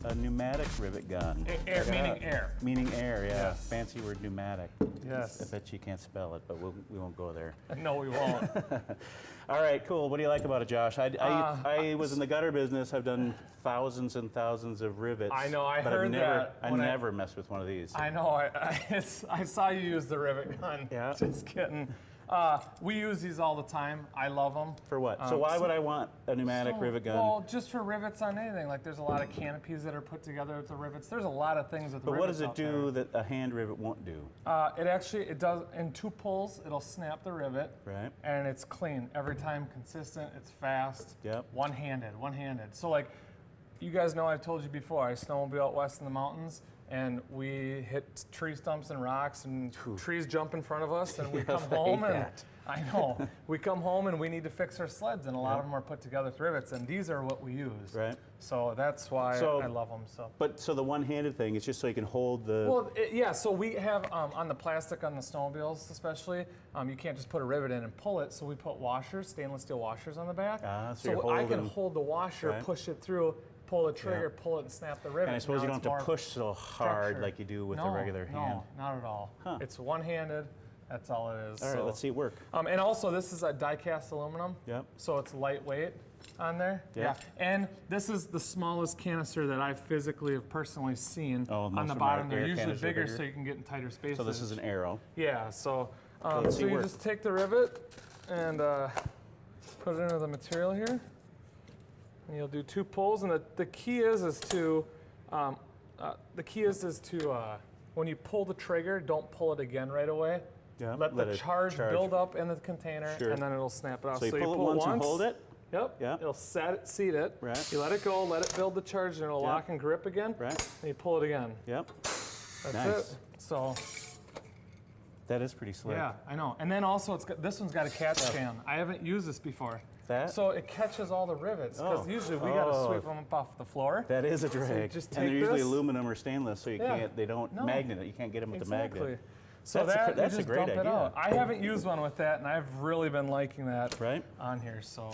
a pneumatic rivet gun. Air, meaning air. Meaning air, yeah. Yes. Fancy word pneumatic. Yes. I bet you can't spell it, but we won't go there. No, we won't. All right, cool. What do you like about it, Josh? I was in the gutter business. I've done thousands and thousands of rivets. I know, I but heard I that. never messed with one of these. I know, I saw you use the rivet gun. Yeah. Just kidding. We use these all the time. I love them. For what? So why would I want a pneumatic rivet gun? Well, just for rivets on anything. Like there's a lot of canopies that are put together with the rivets. There's a lot of things with the But rivets. what does it do that a hand rivet won't do? It does, in 2 pulls, it'll snap the rivet. Right. And it's clean. Every time consistent, it's fast. Yep. One-handed. So like, you guys know I've told you before, I snowmobile out west in the mountains, and we hit tree stumps and rocks, and trees jump in front of us, and we come home and I know. We come home and we need to fix our sleds, and a lot of them are put together with rivets, and these are what we use. Right. So that's why I love them. So the one-handed thing is just so you can hold the. Well, yeah. So we have on the plastic on the snowmobiles, especially, you can't just put a rivet in and pull it. So we put washers, stainless steel washers on the back. So I can hold the washer, push it through, pull the trigger, pull it, and snap the rivet. And I suppose you don't have to push so hard like you do with a regular hand. No, not at all. Huh. It's one-handed. That's all it is. All right, let's see it work. And also, this is a die-cast aluminum. Yep. So it's lightweight on there. Yep. Yeah. And this is the smallest canister that I physically have personally seen on the of bottom. my They're air usually canisters are bigger, bigger. so you can get in tighter spaces. So this is an arrow. Yeah. So, let's see so you work. just take the rivet and put it into the material here, and you'll do 2 pulls. And the key is to when you pull the trigger, don't pull it again right away. Yeah, let the charge build up in the container, and then it'll snap it off. So you pull it once and hold it? Yep. It'll seat it. Right. You let it go, let it build the charge, and it'll lock and grip again. Right. And you pull it again. Yep. That's Nice. it. So. That is pretty slick. Yeah, I know. And then also, this one's got a catch can. I haven't used this before. That? So it catches all the rivets, because usually we got to sweep them up off the floor. That is a drag. So just take and they're usually this. aluminum or stainless, so you can't. They don't magnet it. You can't get them with the magnet. So that's a great dump it idea. out. I haven't used one with that, and I've really been liking that on here. So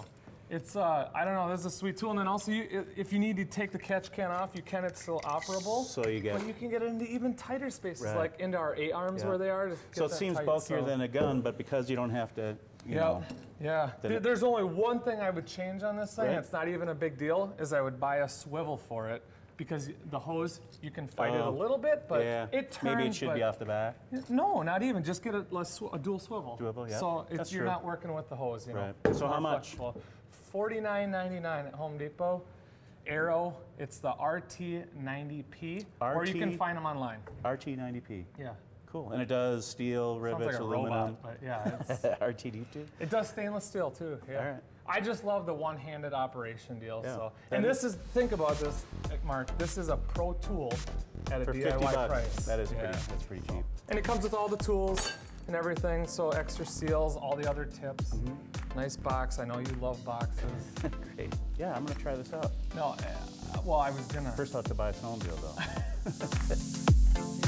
it's, I don't know, this is a sweet tool. And then also, if you need to take the catch can off, you can. It's still operable. So you get. But you can get it into even tighter spaces, like into our A-arms where they are. So it seems bulkier than a gun, but because you don't have to, you know. Yeah. There's only one thing I would change on this thing. It's not even a big deal, is I would buy a swivel for it. Because the hose, you can fight it a little bit, but it turns. Maybe it should be off the back. No, not even. Just get a dual swivel. Yeah. So you're not working with the hose, you know. Right. So how much? $49.99 at Home Depot. Arrow, it's the RT90P, or you can find them online. RT90P. Yeah. Cool. And it does steel, rivets, Sounds like a aluminum. robot, but yeah. It's, RTD2? It does stainless steel too. Yeah. All right. I just love the one-handed operation deal. Yeah. So, and this is, think about this, Mark. This is a pro tool at a DIY price. That is that's pretty cheap. And it comes with all the tools and everything. So extra seals, all the other tips. Nice box. I know you love boxes. Great. Yeah, I'm gonna try this out. No, well, I was gonna. First, I'll have to buy a snowmobile though.